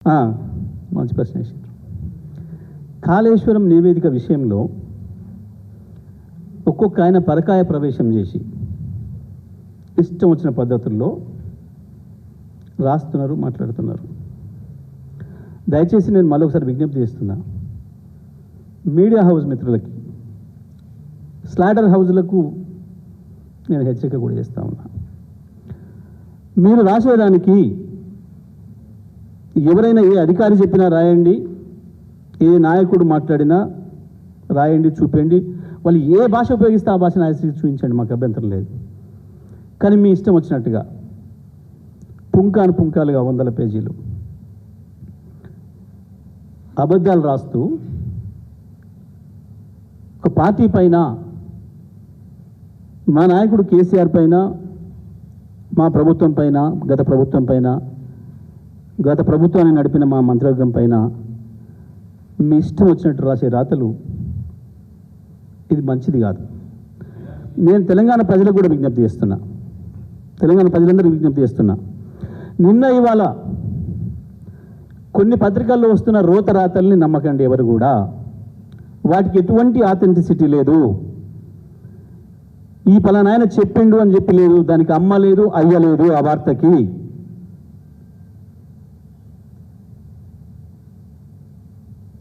మంచి ప్రశ్న వేసారు. కాళేశ్వరం నివేదిక విషయంలో ఒక్కొక్క ఆయన పరకాయ ప్రవేశం చేసి ఇష్టం వచ్చిన పద్ధతుల్లో రాస్తున్నారు, మాట్లాడుతున్నారు. దయచేసి నేను మరొకసారి విజ్ఞప్తి చేస్తున్నా, మీడియా హౌస్ మిత్రులకి, స్లాటర్ హౌజ్లకు నేను హెచ్చరిక కూడా చేస్తూ ఉన్నా. మీరు రాసేదానికి ఎవరైనా ఏ అధికారి చెప్పినా రాయండి, ఏ నాయకుడు మాట్లాడినా రాయండి, చూపండి. వాళ్ళు ఏ భాష ఉపయోగిస్తే ఆ భాషను చూపించండి, మాకు అభ్యంతరం లేదు. కానీ మీ ఇష్టం వచ్చినట్టుగా పుంకాలుగా 100 పేజీలు అబద్ధాలు రాస్తూ ఒక పార్టీ పైన, మా నాయకుడు కేసీఆర్ పైన, మా ప్రభుత్వం పైన, గత ప్రభుత్వం పైన, గత ప్రభుత్వాన్ని నడిపిన మా మంత్రివర్గం పైన మీ ఇష్టం వచ్చినట్టు రాసే రాతలు ఇది మంచిది కాదు. నేను తెలంగాణ ప్రజలకు కూడా విజ్ఞప్తి చేస్తున్నా, తెలంగాణ ప్రజలందరికీ విజ్ఞప్తి చేస్తున్నా. నిన్న ఇవాళ కొన్ని పత్రికల్లో వస్తున్న రోత రాతల్ని నమ్మకండి ఎవరు కూడా. వాటికి ఎటువంటి ఆథెంటిసిటీ లేదు. ఈ పలానాయన చెప్పిండు అని చెప్పి లేదు, దానికి అమ్మ లేదు, అయ్య లేదు ఆ వార్తకి.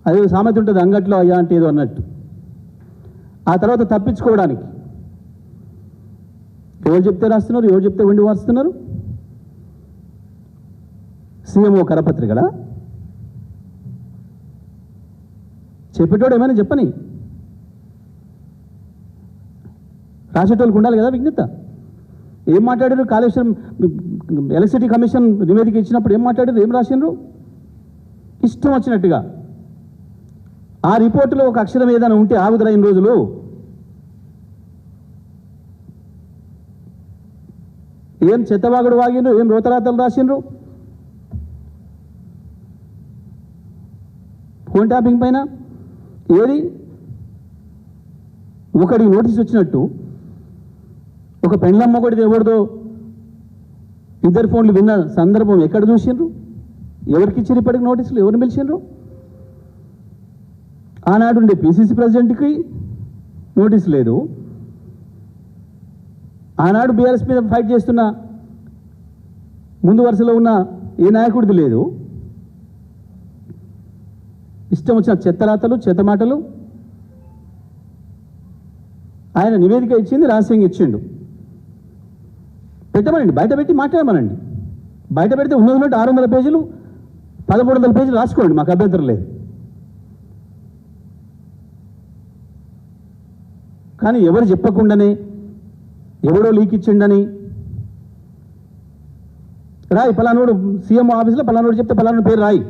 అదే సామెత ఉంటుంది, అంగట్లో అయ్యా అంటే ఏదో అన్నట్టు. ఆ తర్వాత తప్పించుకోవడానికి ఎవరు చెప్తే రాస్తున్నారు, ఎవరు చెప్తే వెండి వారుస్తున్నారు. సీఎంఓ కరపత్రికలా చెప్పేటోడు ఏమైనా చెప్పని, రాసేటోళ్ళకి ఉండాలి కదా విజ్ఞత. ఏం మాట్లాడారు? కాళేశ్వరం ఎలక్ట్రిసిటీ కమిషన్ నివేదిక ఇచ్చినప్పుడు ఏం మాట్లాడారు, ఏం రాసిండ్రు? ఇష్టం వచ్చినట్టుగా. ఆ రిపోర్టులో ఒక అక్షరం ఏదైనా ఉంటే ఆగుదరా ఇన్ని రోజులు? ఏం చెత్తవాగుడు వాగిండ్రు, ఏం రోతరాతలు రాసిండ్రు? ఫోన్ ట్యాపింగ్ పైన ఏది? ఒకడికి నోటీస్ వచ్చినట్టు, ఒక పెండ్లమ్మ ఒకటిది ఎవరిదో 2 ఫోన్లు విన్న సందర్భం ఎక్కడ చూసిండ్రు? ఎవరికి ఇచ్చారు ఇప్పటికి నోటీసులు? ఎవరిని పిలిచిండ్రు? ఆనాడు ఉండే పిసిసి ప్రెసిడెంట్కి నోటీస్ లేదు, ఆనాడు బీఆర్ఎస్ మీద ఫైట్ చేస్తున్న ముందు వరుసలో ఉన్న ఏ నాయకుడిది లేదు. ఇష్టం వచ్చిన చెత్తరాతలు, చెత్త మాటలు. ఆయన నివేదిక ఇచ్చింది, రహస్యంగా ఇచ్చిండు. పెట్టమనండి, బయట పెట్టి మాట్లాడమనండి. బయట పెడితే ఉన్నది 600 పేజీలు, 1300 పేజీలు రాసుకోండి, మాకు అభ్యంతరం లేదు. కానీ ఎవరు చెప్పకుండానే ఎవడో లీక్ ఇచ్చిండని రాయి, పలానోడు సీఎం ఆఫీస్లో పలానోడు చెప్తే పలానా పేరు రాయి.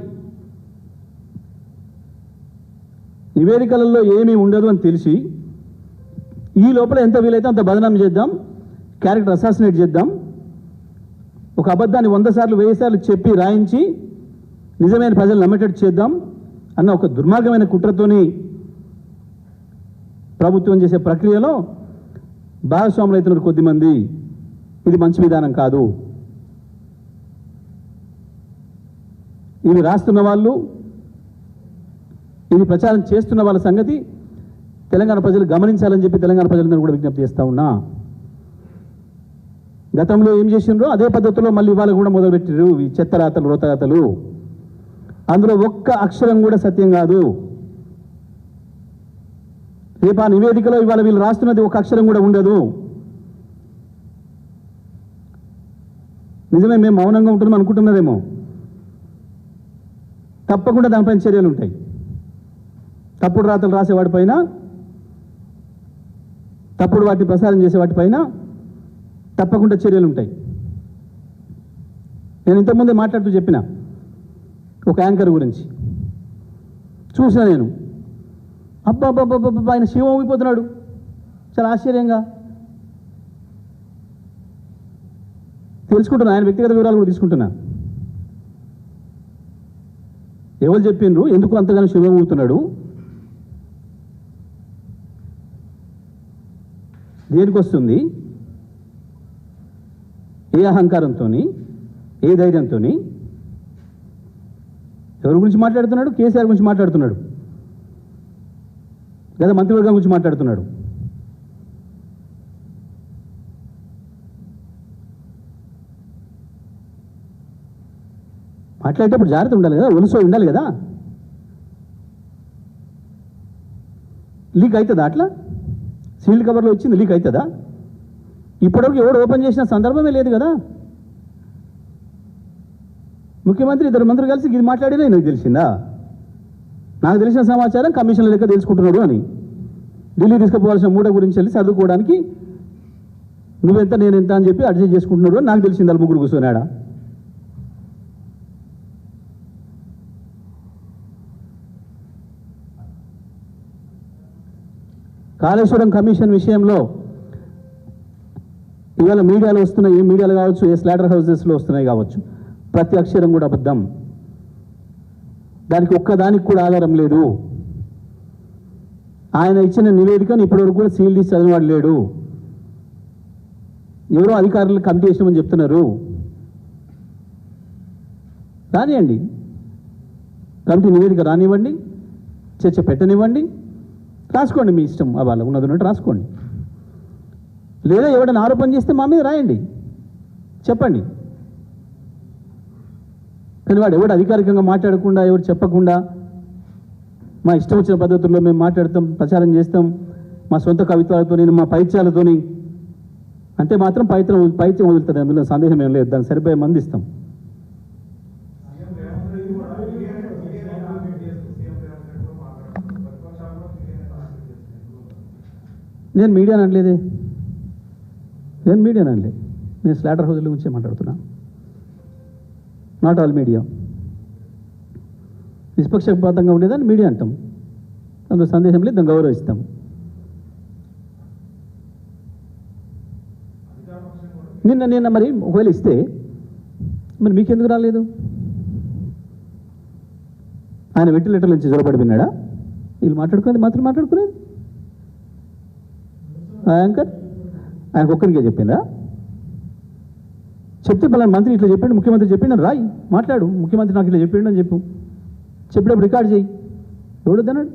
నివేదికలలో ఏమీ ఉండదు అని తెలిసి ఈ లోపల ఎంత వీలైతే అంత బదనాం చేద్దాం, క్యారెక్టర్ అసాసినేట్ చేద్దాం, ఒక అబద్ధాన్ని 100 సార్లు 1000 సార్లు చెప్పి రాయించి నిజమైన ప్రజలు నమ్మేటట్టు చేద్దాం అన్న ఒక దుర్మార్గమైన కుట్రతోని ప్రభుత్వం చేసే ప్రక్రియలో భాగస్వాములు అవుతున్నారు కొద్దిమంది. ఇది మంచి విధానం కాదు. ఇవి రాస్తున్న వాళ్ళు, ఇది ప్రచారం చేస్తున్న వాళ్ళ సంగతి తెలంగాణ ప్రజలు గమనించాలని చెప్పి తెలంగాణ ప్రజలందరూ కూడా విజ్ఞప్తి చేస్తూ ఉన్నా. గతంలో ఏం చేసిండ్రో అదే పద్ధతిలో మళ్ళీ ఇవాళ కూడా మొదలుపెట్టారు ఈ చెత్తరాతలు, రోతరాతలు. అందులో ఒక్క అక్షరం కూడా సత్యం కాదు. రేపు ఆ నివేదికలో ఇవాళ వీళ్ళు రాస్తున్నది ఒక అక్షరం కూడా ఉండదు. నిజమే, మేము మౌనంగా ఉంటున్నాం అనుకుంటున్నారేమో. తప్పకుండా దానిపైన చర్యలు ఉంటాయి. తప్పుడు రాతలు రాసేవాడిపైన, తప్పుడు వాటిని ప్రసారం చేసేవాటిపైన తప్పకుండా చర్యలు ఉంటాయి. నేను ఇంతకుముందే మాట్లాడుతూ చెప్పిన ఒక యాంకర్ గురించి చూసిన నేను, అబ్బాబ్బాబ్బా ఆయన శివం ఊగిపోతున్నాడు చాలా ఆశ్చర్యంగా. తెలుసుకుంటున్నా, ఆయన వ్యక్తిగత వివరాలు కూడా తీసుకుంటున్నా. ఎవరు చెప్పిండ్రు, ఎందుకు అంతగానో శివం ఊగుతున్నాడు, దేనికి వస్తుంది, ఏ అహంకారంతో, ఏ ధైర్యంతో ఎవరి గురించి మాట్లాడుతున్నాడు? కేసీఆర్ గురించి మాట్లాడుతున్నాడు, లేదా మంత్రివర్గం గురించి మాట్లాడుతున్నాడు. మాట్లాడేటప్పుడు జాగ్రత్త ఉండాలి కదా, ఒలుసో ఉండాలి కదా. లీక్ అవుతుందా? అట్లా సీల్డ్ కవర్లో వచ్చింది లీక్ అవుతుందా? ఇప్పటివరకు ఎవడు ఓపెన్ చేసిన సందర్భమే లేదు కదా. ముఖ్యమంత్రి ఇద్దరు మంత్రులు కలిసి ఇది మాట్లాడినా నాకు తెలిసిందా? నాకు తెలిసిన సమాచారం కమిషన్ల లెక్క తెలుసుకుంటున్నాడు అని ఢిల్లీ తీసుకుపోవాల్సిన మూట గురించి వెళ్ళి చదువుకోవడానికి నువ్వెంత నేనెంత అని చెప్పి అడ్జస్ట్ చేసుకుంటున్నాడు అని నాకు తెలిసింది. వాళ్ళు ముగ్గురు కూర్చొనాడా? కాళేశ్వరం కమిషన్ విషయంలో ఇవాళ మీడియాలో వస్తున్నాయి, ఏ మీడియాలో కావచ్చు, ఏ స్లాటర్ హౌసెస్లో వస్తున్నాయి కావచ్చు, ప్రతి అక్షరం కూడా అబద్ధం. దానికి ఒక్కదానికి కూడా ఆధారం లేదు. ఆయన ఇచ్చిన నివేదికను ఇప్పటివరకు కూడా సీల్ తీసి చదివాడు లేడు. ఎవరో అధికారులు కమిటీ చేసినామని చెప్తున్నారు. రానివ్వండి, కమిటీ నివేదిక రానివ్వండి, చర్చ పెట్టనివ్వండి, రాసుకోండి, మీ ఇష్టం. వాళ్ళ ఉన్నది ఉన్నట్టు రాసుకోండి. లేదా ఎవడైనా ఆరోపణ చేస్తే మా మీద రాయండి, చెప్పండి. కానీ వాడు ఎవడు అధికారికంగా మాట్లాడకుండా, ఎవరు చెప్పకుండా మా ఇష్టం వచ్చిన పద్ధతుల్లో మేము మాట్లాడతాం, ప్రచారం చేస్తాం, మా సొంత కవిత్వాలతో, మా పైత్యాలతో అంటే మాత్రం పైత్యం వదులుతుంది. అందులో సందేహం ఏం లేదు. దాన్ని సరిపోయే మంది ఇస్తాం. నేను మీడియా అనలేదే, నేను స్లాటర్ హౌస్ల గురించే మాట్లాడుతున్నా. Not all media. నిష్పక్షపాతంగా ఉండేదాన్ని మీడియా అంటాం, అందులో సందేహం లేదు, దాన్ని గౌరవిస్తాం. నిన్న మరి ఒకవేళ ఇస్తే మరి మీకెందుకు రాలేదు? ఆయన వెంటిలేటర్ నుంచి జ్వరపడిపోయినాడా? వీళ్ళు మాట్లాడుకునేది మాత్రం మాట్లాడుకునేది. యాంకర్ ఆయనకు ఒక్కరికే చెప్పిందా? చెప్తే పలానా మంత్రి ఇట్లా చెప్పిండు, ముఖ్యమంత్రి చెప్పిండు అని రాయి, మాట్లాడు. ముఖ్యమంత్రి నాకు ఇట్లా చెప్పిండు అని చెప్పు, చెప్పినప్పుడు రికార్డ్ చేయి. ఎవడొద్దన్నాడు?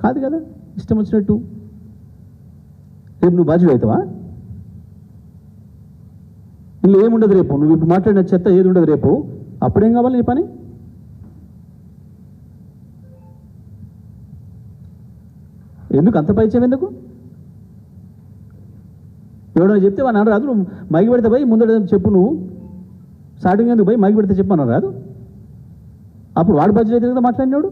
కాదు కదా, ఇష్టం వచ్చినట్టు. రేపు నువ్వు బాధ్యుడు అవుతావా? ఇందులో ఏముండదు రేపు. నువ్వు ఇప్పుడు మాట్లాడిన చెత్త ఏది ఉండదు రేపు. అప్పుడేం కావాలి నీ పని? ఎందుకు అంత పరిచయం? ఎందుకు? ఎవడన్నా చెప్తే వాడు అన్న రాదు. నువ్వు మైకి పెడితే పోయి ముందర చెప్పు. నువ్వు స్టార్టింగ్ ఎందుకు పోయి మైకి పెడితే చెప్పు అన్న రాదు. అప్పుడు వాడు బడ్జెట్ అయితే కదా మాట్లాడినాడు.